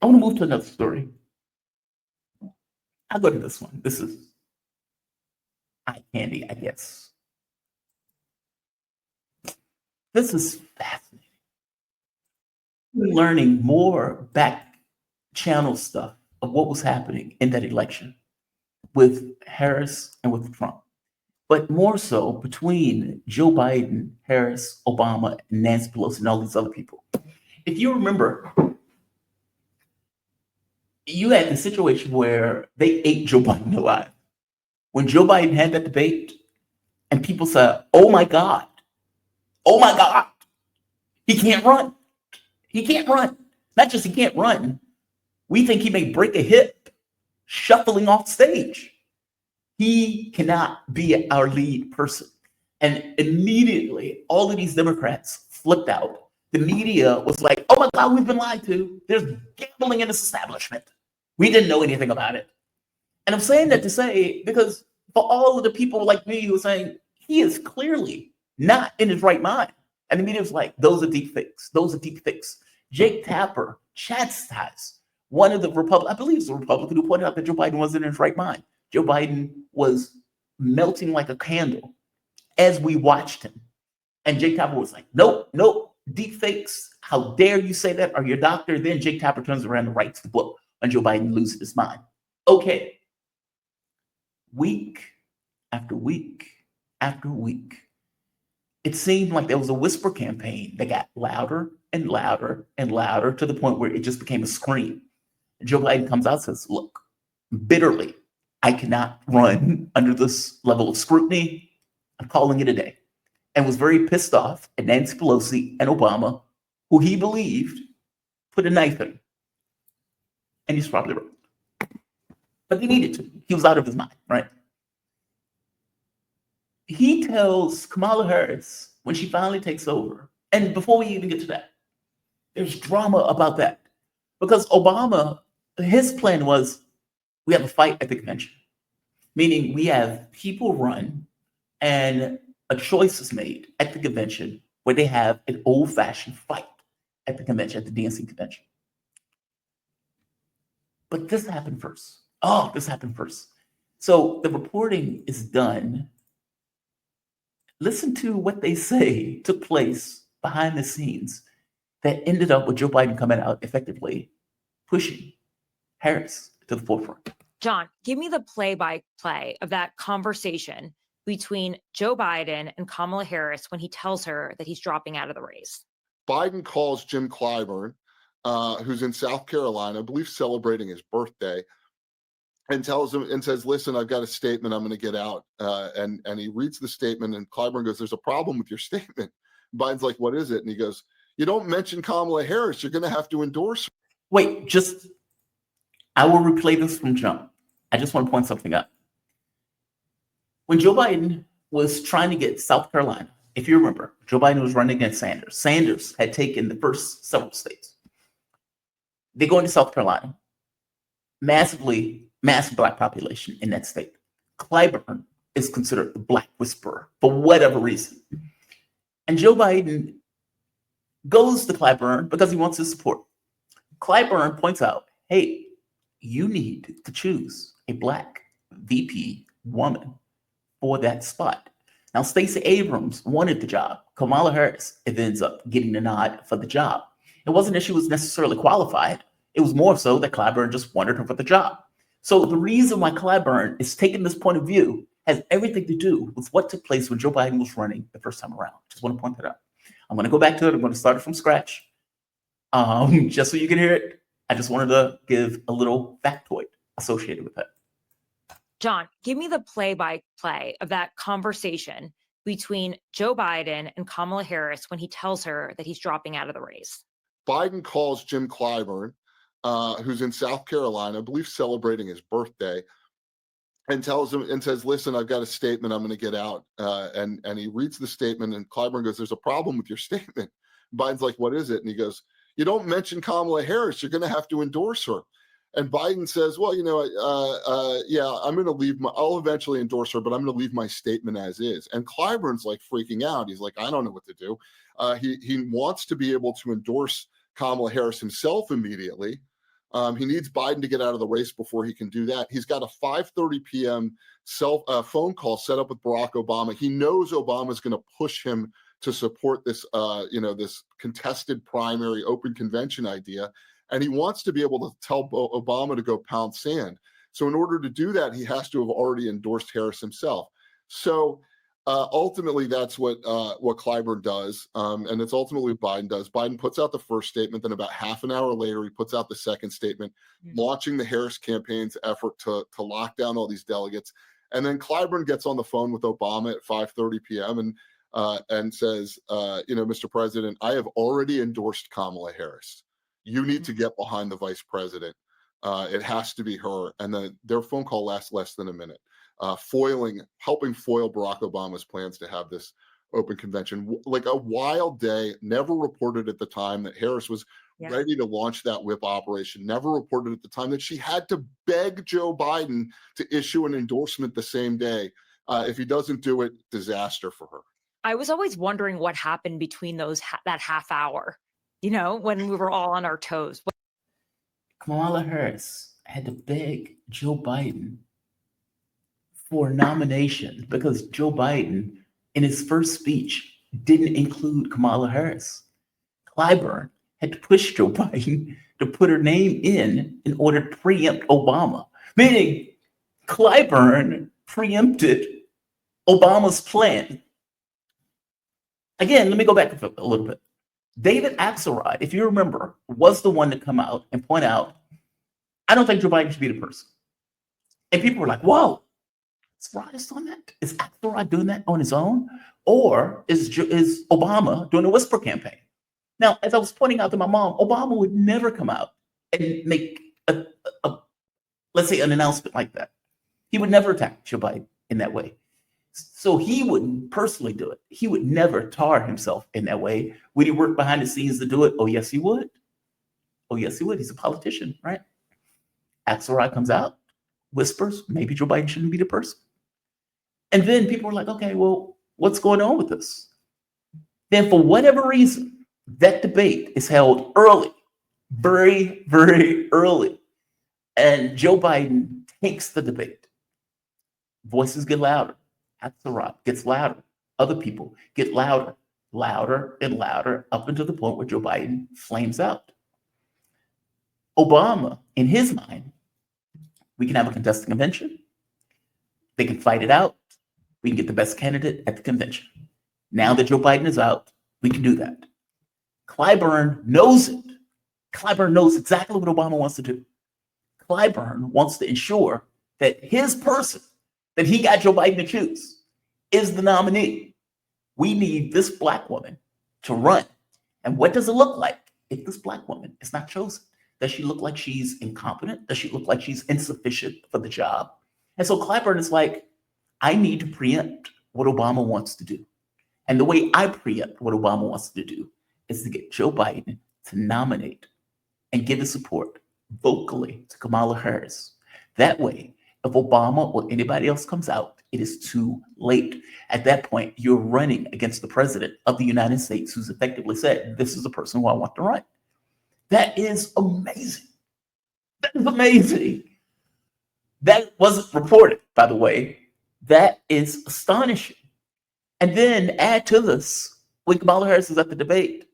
I want to move to another story. I'll go to this one. This is eye candy, I guess. This is fascinating. We're learning more back channel stuff of what was happening in that election with Harris and with Trump, but more so between Joe Biden, Harris, Obama, and Nancy Pelosi, and all these other people. If you remember, you had the situation where they ate Joe Biden alive. When Joe Biden had that debate, and people said, oh my God, he can't run. He can't run. Not just he can't run, we think he may break a hip shuffling off stage. He cannot be our lead person. And immediately, all of these Democrats flipped out. The media was like, oh my God, we've been lied to. There's gambling in this establishment. We didn't know anything about it. And I'm saying that to say, because for all of the people like me who are saying, he is clearly not in his right mind. And the media was like, those are deep fakes. Those are deep fakes. Jake Tapper chastised one of the Republicans, I believe it's a Republican, who pointed out that Joe Biden wasn't in his right mind. Joe Biden was melting like a candle as we watched him. And Jake Tapper was like, nope, deep fakes. How dare you say that? Are you a doctor? Then Jake Tapper turns around and writes the book on Joe Biden losing his mind. Okay. Week after week after week, it seemed like there was a whisper campaign that got louder and louder and louder to the point where it just became a scream. And Joe Biden comes out and says, look, bitterly, I cannot run under this level of scrutiny. I'm calling it a day. And was very pissed off at Nancy Pelosi and Obama, who he believed put a knife in him. And he's probably right. But he needed to. He was out of his mind, right? He tells Kamala Harris when she finally takes over, and before we even get to that, there's drama about that. Because Obama, his plan was, we have a fight at the convention, meaning we have people run and a choice is made at the convention where they have an old-fashioned fight at the convention, at the DNC convention. But this happened first. This happened first. So the reporting is done. Listen to what they say took place behind the scenes that ended up with Joe Biden coming out effectively pushing Harris to the forefront. John, give me the play-by-play of that conversation between Joe Biden and Kamala Harris when he tells her that he's dropping out of the race. Biden calls Jim Clyburn, who's in South Carolina, I believe celebrating his birthday, and tells him and says, listen, I've got a statement I'm going to get out. And he reads the statement, and Clyburn goes, there's a problem with your statement. Biden's like, what is it? And he goes, you don't mention Kamala Harris. You're going to have to endorse her. Wait, I will replay this from jump. I just want to point something out. When Joe Biden was trying to get South Carolina, if you remember, Joe Biden was running against Sanders. Sanders had taken the first several states. They go into South Carolina, massive Black population in that state. Clyburn is considered the Black whisperer for whatever reason. And Joe Biden goes to Clyburn because he wants his support. Clyburn points out, hey, you need to choose a Black VP woman for that spot. Now, Stacey Abrams wanted the job. Kamala Harris ends up getting the nod for the job. It wasn't that she was necessarily qualified. It was more so that Clyburn just wanted her for the job. So the reason why Clyburn is taking this point of view has everything to do with what took place when Joe Biden was running the first time around. Just want to point that out. I'm going to go back to it. I'm going to start it from scratch. Just so you can hear it. I just wanted to give a little factoid associated with it. John, give me the play-by-play of that conversation between Joe Biden and Kamala Harris when he tells her that he's dropping out of the race. Biden calls Jim Clyburn, who's in South Carolina, I believe celebrating his birthday, and tells him and says, listen, I've got a statement I'm going to get out. And he reads the statement, and Clyburn goes, there's a problem with your statement. Biden's like, what is it? And he goes, you don't mention Kamala Harris. You're going to have to endorse her. And Biden says, well, yeah, I'm going to I'll eventually endorse her, but I'm going to leave my statement as is. And Clyburn's like freaking out. He's like, I don't know what to do. He wants to be able to endorse Kamala Harris himself immediately. He needs Biden to get out of the race before he can do that. He's got a 5:30 p.m. phone call set up with Barack Obama. He knows Obama's going to push him to support this, this contested primary open convention idea, and he wants to be able to tell Obama to go pound sand. So in order to do that, he has to have already endorsed Harris himself. So ultimately, that's what Clyburn does, and it's ultimately what Biden does. Biden puts out the first statement, then about half an hour later, he puts out the second statement, launching the Harris campaign's effort to lock down all these delegates. And then Clyburn gets on the phone with Obama at 5:30 p.m. and says, Mr. President, I have already endorsed Kamala Harris. You need to get behind the vice president. It has to be her. And then their phone call lasts less than a minute, helping foil Barack Obama's plans to have this open convention. Like a wild day, never reported at the time that Harris was ready to launch that whip operation, never reported at the time that she had to beg Joe Biden to issue an endorsement the same day. If he doesn't do it, disaster for her. I was always wondering what happened between that half hour, when we were all on our toes. Kamala Harris had to beg Joe Biden for nomination because Joe Biden, in his first speech, didn't include Kamala Harris. Clyburn had to push Joe Biden to put her name in order to preempt Obama, meaning Clyburn preempted Obama's plan. Again, let me go back a little bit. David Axelrod, if you remember, was the one to come out and point out, I don't think Joe Biden should be the person. And people were like, whoa, is Rod on that? Is Axelrod doing that on his own? Or is Obama doing a whisper campaign? Now, as I was pointing out to my mom, Obama would never come out and make let's say, an announcement like that. He would never attack Joe Biden in that way. So he wouldn't personally do it. He would never tar himself in that way. Would he work behind the scenes to do it? Oh, yes, he would. Oh, yes, he would. He's a politician, right? Axelrod comes out, whispers, maybe Joe Biden shouldn't be the person. And then people were like, okay, well, what's going on with this? Then for whatever reason, that debate is held early, very, very early. And Joe Biden takes the debate. Voices get louder. Axelrod gets louder. Other people get louder, louder and louder, up until the point where Joe Biden flames out. Obama, in his mind, we can have a contested convention. They can fight it out. We can get the best candidate at the convention. Now that Joe Biden is out, we can do that. Clyburn knows it. Clyburn knows exactly what Obama wants to do. Clyburn wants to ensure that his person that he got Joe Biden to choose is the nominee. We need this Black woman to run. And what does it look like if this Black woman is not chosen? Does she look like she's incompetent? Does she look like she's insufficient for the job? And so Clyburn is like, I need to preempt what Obama wants to do. And the way I preempt what Obama wants to do is to get Joe Biden to nominate and give his support vocally to Kamala Harris. That way, if Obama or anybody else comes out, it is too late. At that point, you're running against the president of the United States, who's effectively said, this is the person who I want to run. That is amazing. That is amazing. That wasn't reported, by the way. That is astonishing. And then add to this, when Kamala Harris was at the debate,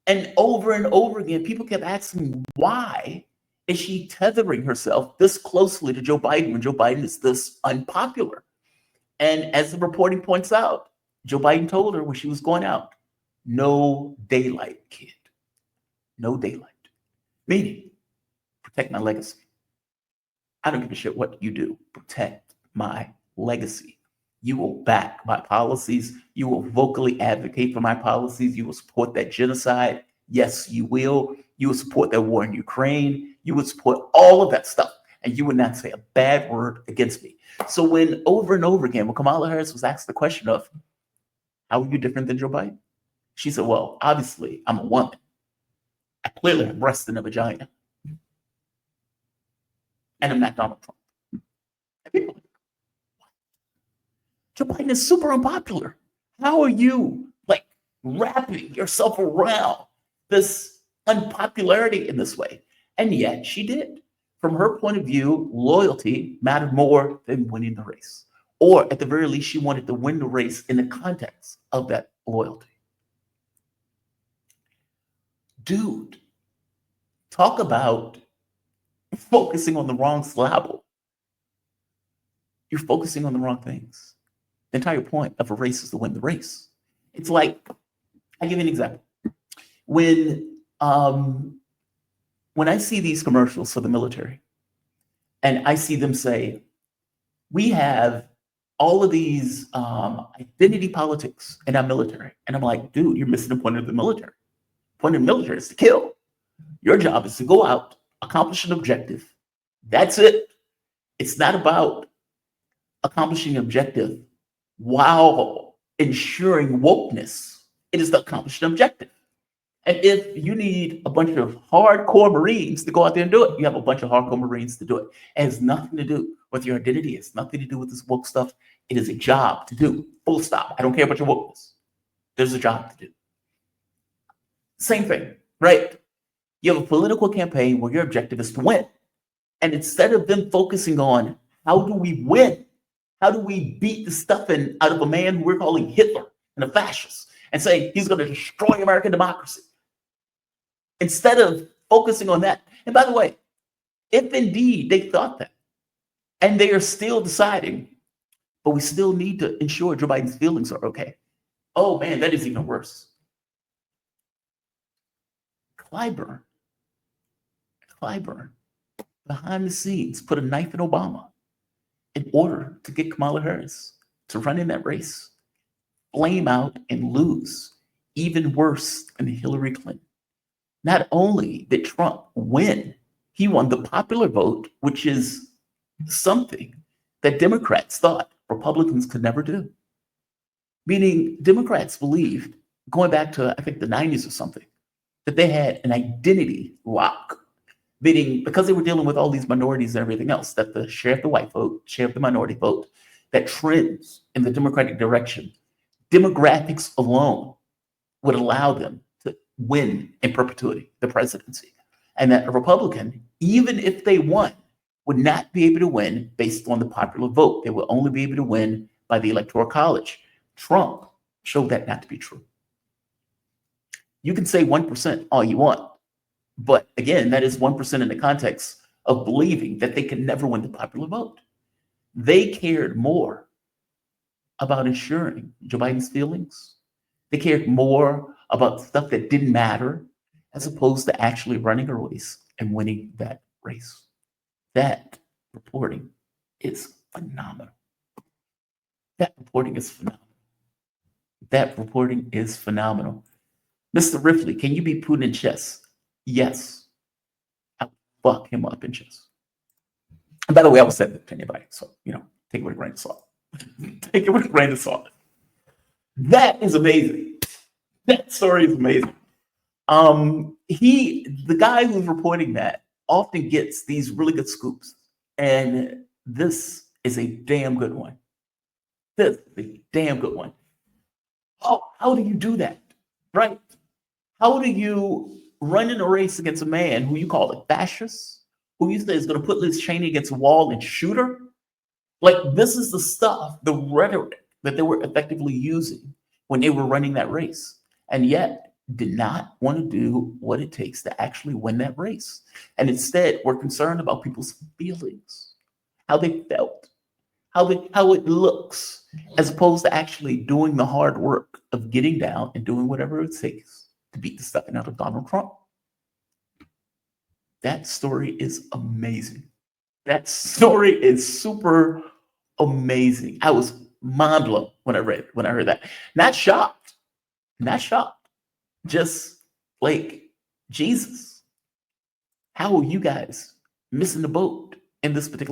and over again, people kept asking, why is she tethering herself this closely to Joe Biden when Joe Biden is this unpopular? And as the reporting points out, Joe Biden told her when she was going out, no daylight, kid. No daylight. Meaning, protect my legacy. I don't give a shit what you do. Protect my legacy. You will back my policies. You will vocally advocate for my policies. You will support that genocide. Yes, you will. You will support that war in Ukraine. You would support all of that stuff. And you would not say a bad word against me. So when over and over again, when Kamala Harris was asked the question of, how are you different than Joe Biden? She said, well, obviously, I'm a woman. I clearly have breasts and a vagina. And I'm not Donald Trump. And people are like, what? Joe Biden is super unpopular. How are you wrapping yourself around this unpopularity in this way? And yet she did. From her point of view, loyalty mattered more than winning the race. Or at the very least, she wanted to win the race in the context of that loyalty. Dude, talk about focusing on the wrong syllable. You're focusing on the wrong things. The entire point of a race is to win the race. It's like, I'll give you an example. When I see these commercials for the military, and I see them say, we have all of these identity politics in our military. And I'm like, dude, you're missing the point of the military. The point of the military is to kill. Your job is to go out, accomplish an objective. That's it. It's not about accomplishing an objective while ensuring wokeness. It is to accomplish an objective. And if you need a bunch of hardcore Marines to go out there and do it, you have a bunch of hardcore Marines to do it. It has nothing to do with your identity. It's nothing to do with this woke stuff. It is a job to do. Full stop. I don't care about your wokeness. There's a job to do. Same thing, right? You have a political campaign where your objective is to win. And instead of them focusing on how do we win? How do we beat the stuffing out of a man who we're calling Hitler and a fascist and saying he's going to destroy American democracy? Instead of focusing on that. And by the way, if indeed they thought that, and they are still deciding, but we still need to ensure Joe Biden's feelings are okay. Oh man, that is even worse. Clyburn, behind the scenes, put a knife in Obama in order to get Kamala Harris to run in that race, flame out and lose, even worse than Hillary Clinton. Not only did Trump win, he won the popular vote, which is something that Democrats thought Republicans could never do. Meaning Democrats believed, going back to, I think, the 90s or something, that they had an identity lock. Meaning because they were dealing with all these minorities and everything else, that the share of the white vote, share of the minority vote, that trends in the Democratic direction, demographics alone would allow them to win in perpetuity the presidency. And that a Republican, even if they won, would not be able to win based on the popular vote. They would only be able to win by the Electoral College. Trump showed that not to be true. You can say 1% all you want, but again, that is 1% in the context of believing that they can never win the popular vote. They cared more about ensuring Joe Biden's feelings. They cared more about stuff that didn't matter as opposed to actually running a race and winning that race. That reporting is phenomenal. That reporting is phenomenal. Mr. Ripley, can you beat Putin in chess? Yes. I would fuck him up in chess. And by the way, I will say that to anybody. So, take it with a grain of salt. Take it with a grain of salt. That is amazing. That story is amazing. The guy who's reporting that often gets these really good scoops. And this is a damn good one. This is a damn good one. Oh, how do you do that? Right? How do you run in a race against a man who you call a fascist, who you say is going to put Liz Cheney against a wall and shoot her? Like, this is the stuff, the rhetoric that they were effectively using when they were running that race, and yet did not want to do what it takes to actually win that race. And instead, we're concerned about people's feelings, how they felt, how it looks, as opposed to actually doing the hard work of getting down and doing whatever it takes to beat the stuffing out of Donald Trump. That story is amazing. That story is super amazing. I was mind blown when I heard that. Not shocked. Just like, Jesus, how are you guys missing the boat in this particular